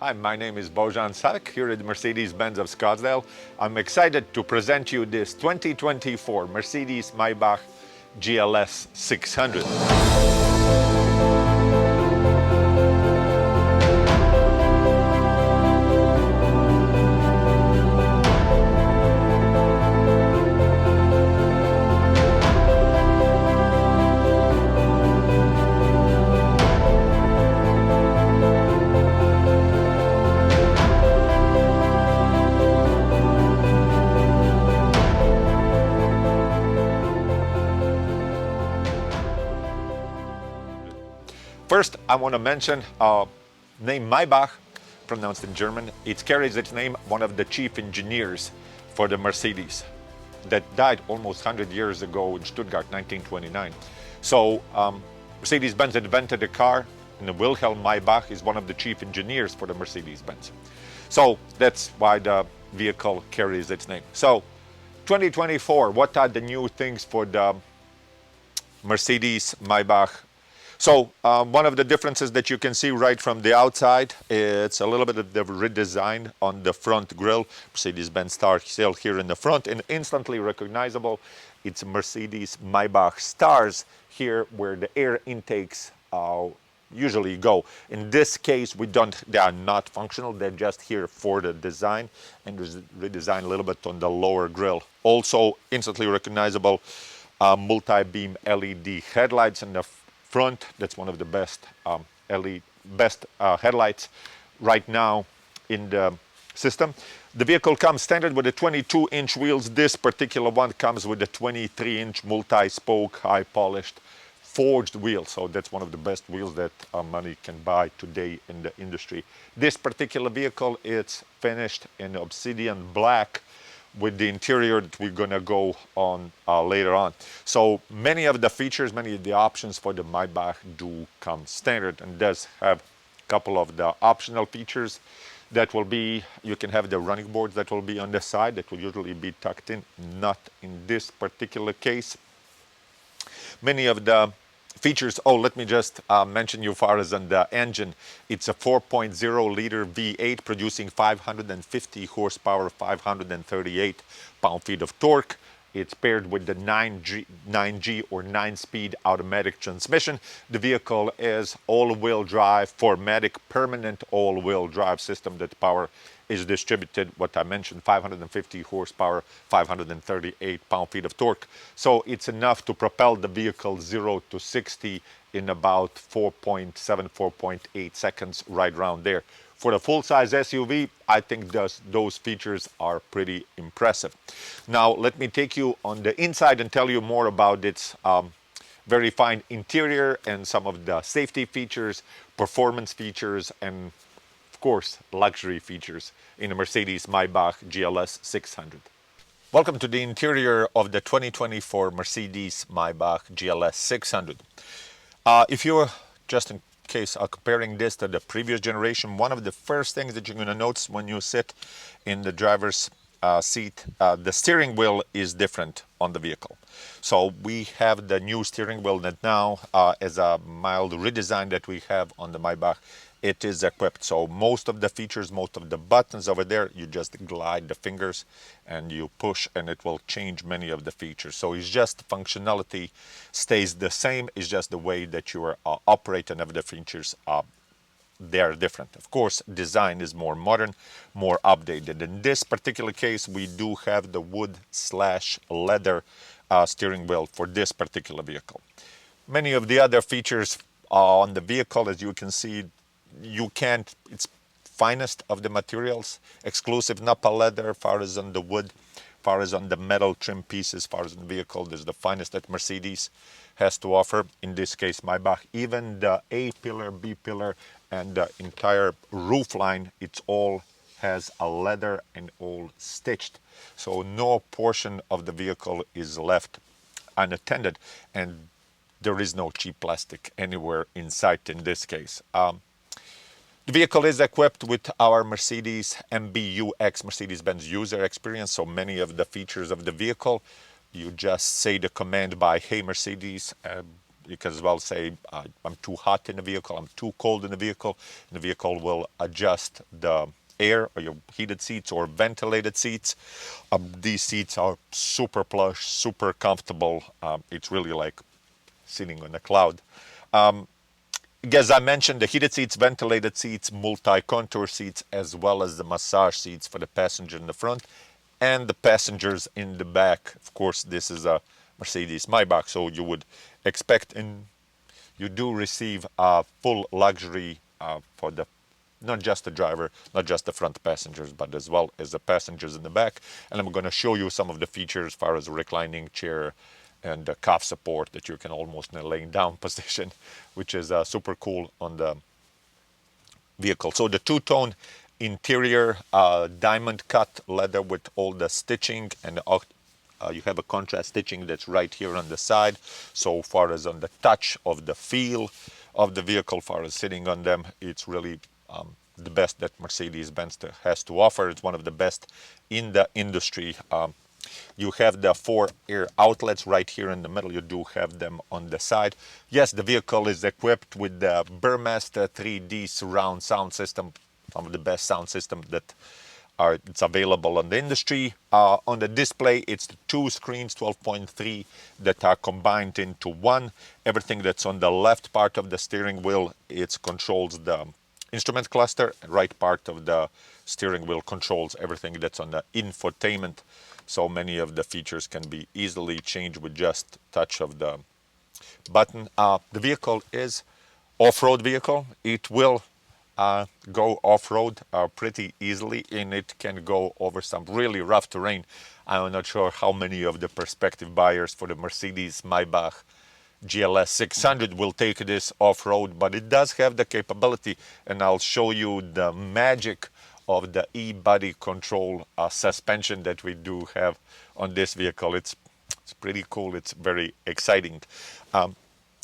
Hi, my name is Bojan Savic here at the Mercedes-Benz of Scottsdale. I'm excited to present you this 2024 Mercedes Maybach GLS 600. First, I want to mention name Maybach, pronounced in German. It carries its name one of the chief engineers for the Mercedes that died almost 100 years ago in Stuttgart, 1929. So Mercedes-Benz invented a car, and Wilhelm Maybach is one of the chief engineers for the Mercedes-Benz. So that's why the vehicle carries its name. So 2024, what are the new things for the Mercedes Maybach? So one of the differences that you can see right from the outside, it's a little bit of the redesign on the front grille. Mercedes-Benz star still here in the front and instantly recognizable. It's Mercedes Maybach stars here where the air intakes usually go. In this case, they are not functional. They're just here for the design, and there's redesign a little bit on the lower grille. Also instantly recognizable multi-beam LED headlights in the front. That's one of the best headlights right now in the system. The vehicle comes standard with the 22-inch wheels. This particular one comes with the 23-inch multi-spoke, high-polished, forged wheel. So that's one of the best wheels that money can buy today in the industry. This particular vehicle, it's finished in Obsidian Black with the interior that we're going to go on later on. So many of the features, many of the options for the Maybach do come standard, and does have a couple of the optional features that will be, you can have the running boards that will be on the side that will usually be tucked in, not in this particular case. Many of the features, let me just mention you far as on the engine. It's a 4.0 liter V8 producing 550 horsepower, 538 pound-feet of torque. It's paired with the 9G or 9-speed automatic transmission. The vehicle is all-wheel drive, 4MATIC permanent all-wheel drive system. That power is distributed, what I mentioned, 550 horsepower, 538 pound-feet of torque. So it's enough to propel the vehicle 0 to 60 in about 4.7, 4.8 seconds, right around there. For the full-size SUV, I think those features are pretty impressive. Now, let me take you on the inside and tell you more about its very fine interior and some of the safety features, performance features, and of course, luxury features in a Mercedes Maybach GLS 600. Welcome to the interior of the 2024 Mercedes Maybach GLS 600. If you're, just in case, comparing this to the previous generation, one of the first things that you're going to notice when you sit in the driver's seat, the steering wheel is different on the vehicle. So we have the new steering wheel that now, as a mild redesign that we have on the Maybach, it is equipped. So most of the features, most of the buttons over there, you just glide the fingers and you push and it will change many of the features. So it's just functionality stays the same. It's just the way that you are operating of the features. They are different. Of course, design is more modern, more updated. In this particular case, we do have the wood/leather steering wheel for this particular vehicle. Many of the other features on the vehicle, as you can see, it's finest of the materials, exclusive Nappa leather, far as on the wood, far as on the metal trim pieces, far as on the vehicle, there's the finest that Mercedes has to offer. In this case, Maybach, even the A pillar, B pillar, and the entire roof line, it all has a leather and all stitched. So no portion of the vehicle is left unattended, and there is no cheap plastic anywhere in sight in this case. The vehicle is equipped with our Mercedes MBUX, Mercedes-Benz user experience. So many of the features of the vehicle, you just say the command by "Hey Mercedes," You can as well say, I'm too hot in the vehicle, I'm too cold in the vehicle. And the vehicle will adjust the air or your heated seats or ventilated seats. These seats are super plush, super comfortable. It's really like sitting on a cloud. As I mentioned, the heated seats, ventilated seats, multi-contour seats, as well as the massage seats for the passenger in the front and the passengers in the back. Of course, this is a Mercedes Maybach, so you would expect, and you do receive a full luxury for the not just the driver, not just the front passengers, but as well as the passengers in the back. And I'm going to show you some of the features as far as reclining chair and the cuff support that you can almost in a laying down position, which is super cool on the vehicle. So the two-tone interior, diamond cut leather with all the stitching, and you have a contrast stitching that's right here on the side. So far as on the touch of the feel of the vehicle, far as sitting on them, it's really the best that Mercedes-Benz has to offer. It's one of the best in the industry. You have the 4 air outlets right here in the middle. You do have them on the side. Yes, the vehicle is equipped with the Burmester 3D surround sound system, some of the best sound system that it's available on the industry. On the display, it's the 2 screens, 12.3, that are combined into one. Everything that's on the left part of the steering wheel, it controls the instrument cluster. Right part of the steering wheel controls everything that's on the infotainment. So many of the features can be easily changed with just touch of the button. The vehicle is off-road vehicle. It will go off-road pretty easily, and it can go over some really rough terrain. I'm not sure how many of the prospective buyers for the Mercedes Maybach GLS 600 will take this off-road, but it does have the capability, and I'll show you the magic of the e-body control suspension that we do have on this vehicle. It's pretty cool. It's very exciting.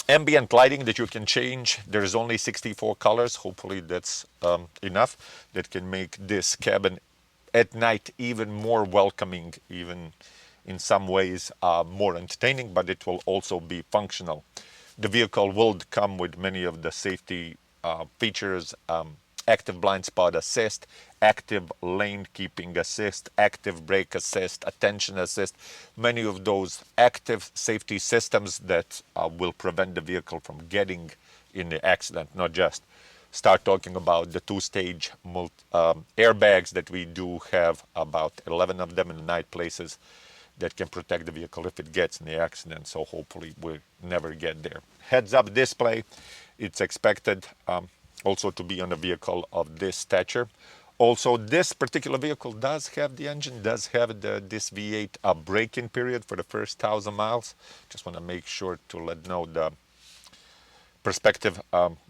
Ambient lighting that you can change. There's only 64 colors. Hopefully that's enough. That can make this cabin at night even more welcoming, even in some ways more entertaining, but it will also be functional. The vehicle will come with many of the safety features, active blind spot assist, active lane keeping assist, active brake assist, attention assist, many of those active safety systems that will prevent the vehicle from getting in the accident. Not just start talking about the 2-stage airbags that we do have, about 11 of them in the night places, that can protect the vehicle if it gets in the accident. So hopefully we'll never get there. Heads-up display, it's expected also to be on a vehicle of this stature. Also, this particular vehicle does have the engine, does have this V8 break-in period for the first 1,000 miles. Just want to make sure to let know the prospective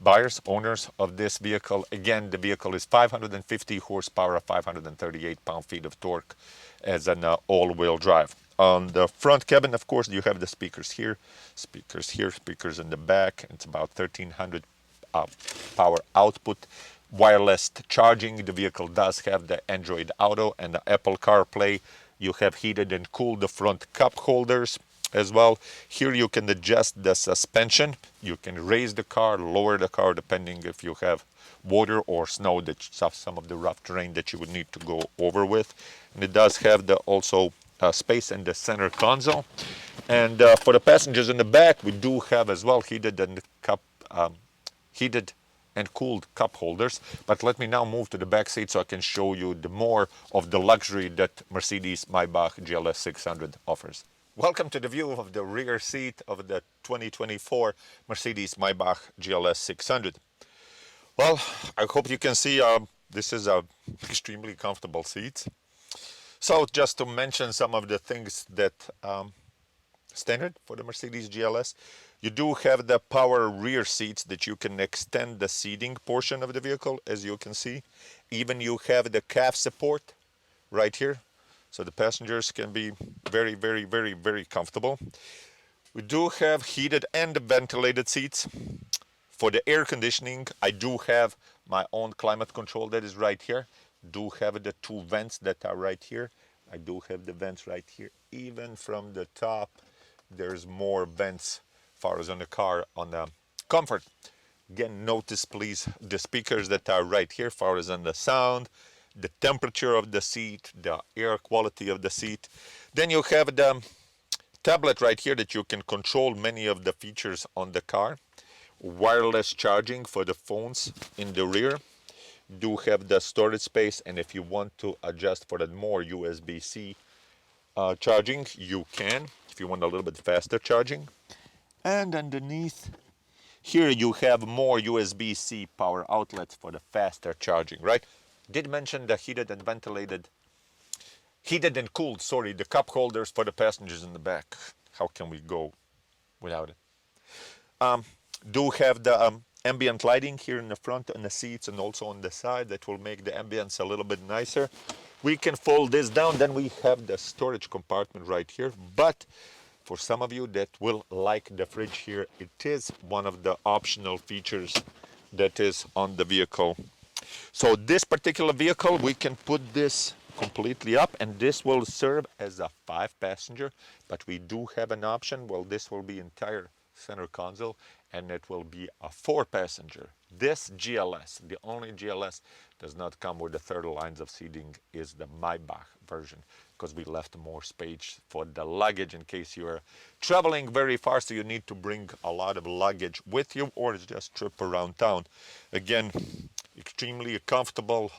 buyers, owners of this vehicle. Again, the vehicle is 550 horsepower, 538 pound-feet of torque as an all-wheel drive. On the front cabin, of course, you have the speakers here, speakers in the back. It's about 1,300 power output. Wireless charging. The vehicle does have the Android Auto and the Apple CarPlay. You have heated and cooled the front cup holders as well. Here you can adjust the suspension. You can raise the car, lower the car, depending if you have water or snow, that some of the rough terrain that you would need to go over with. And it does have the also space in the center console. And for the passengers in the back, we do have as well heated and cooled cup holders. But let me now move to the back seat so I can show you the more of the luxury that Mercedes Maybach GLS 600 offers. Welcome to the view of the rear seat of the 2024 Mercedes Maybach GLS 600. Well, I hope you can see this is a extremely comfortable seat. So just to mention some of the things that standard for the Mercedes GLS, you do have the power rear seats that you can extend the seating portion of the vehicle, as you can see. Even you have the calf support right here, so the passengers can be very, very, very, very comfortable. We do have heated and ventilated seats. For the air conditioning, I do have my own climate control that is right here. Do have the 2 vents that are right here. I do have the vents right here. Even from the top, there's more vents far as on the car on the comfort. Again, notice please the speakers that are right here, far as on the sound, the temperature of the seat, the air quality of the seat. Then you have the tablet right here that you can control many of the features on the car. Wireless charging for the phones in the rear. Do have the storage space, and if you want to adjust for the more USB-C charging, you can, if you want a little bit faster charging. And underneath here you have more USB-C power outlets for the faster charging, right? Did mention the heated and cooled, sorry, the cup holders for the passengers in the back. How can we go without it? Do have the ambient lighting here in the front on the seats and also on the side that will make the ambience a little bit nicer. We can fold this down, then we have the storage compartment right here. But for some of you that will like the fridge here, it is one of the optional features that is on the vehicle. So this particular vehicle, we can put this completely up, and this will serve as a 5-passenger, but we do have an option. Well, this will be entire center console, and it will be a 4-passenger. This GLS, the only GLS, does not come with the third lines of seating, is the Maybach version, because we left more space for the luggage in case you are traveling very far, so you need to bring a lot of luggage with you, or just trip around town. Again, extremely comfortable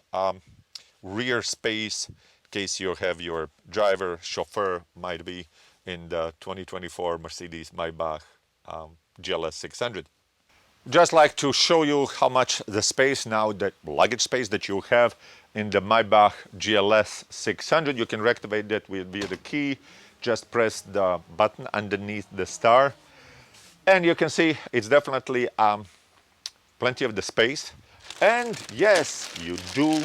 rear space in case you have your driver, chauffeur, might be in the 2024 Mercedes Maybach GLS 600. Just like to show you how much the space now, that luggage space that you have in the Maybach GLS 600, you can reactivate that with via the key. Just press the button underneath the star, and you can see it's definitely plenty of the space. And yes, you do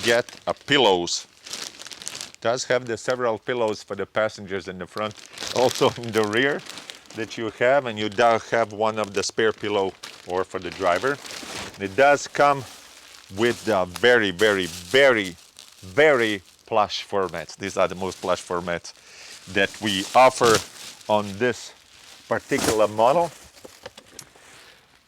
get a pillows. It does have the several pillows for the passengers in the front, also in the rear that you have, and you do have one of the spare pillow or for the driver. It does come with the very, very, very, very plush formats. These are the most plush formats that we offer on this particular model.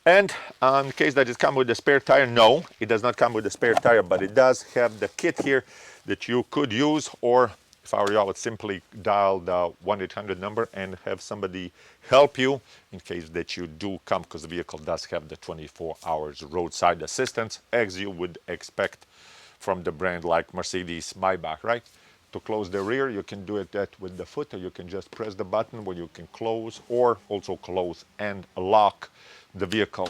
And in case that it comes with the spare tire, no, it does not come with the spare tire, but it does have the kit here that you could use, or if I were you, I would simply dial the 1-800 number and have somebody help you in case that you do come, because the vehicle does have the 24 hours roadside assistance, as you would expect from the brand like Mercedes Maybach, right? To close the rear, you can do it that with the foot, or you can just press the button where you can close, or also close and lock the vehicle.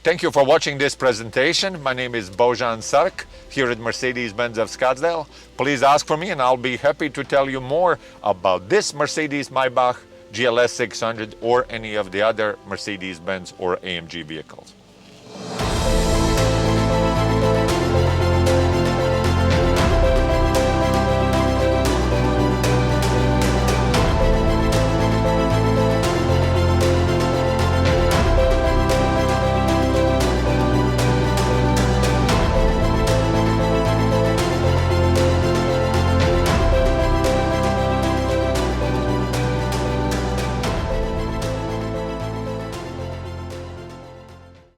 Thank you for watching this presentation. My name is Bojan Savic here at Mercedes-Benz of Scottsdale. Please ask for me and I'll be happy to tell you more about this Mercedes Maybach GLS 600 or any of the other Mercedes-Benz or AMG vehicles.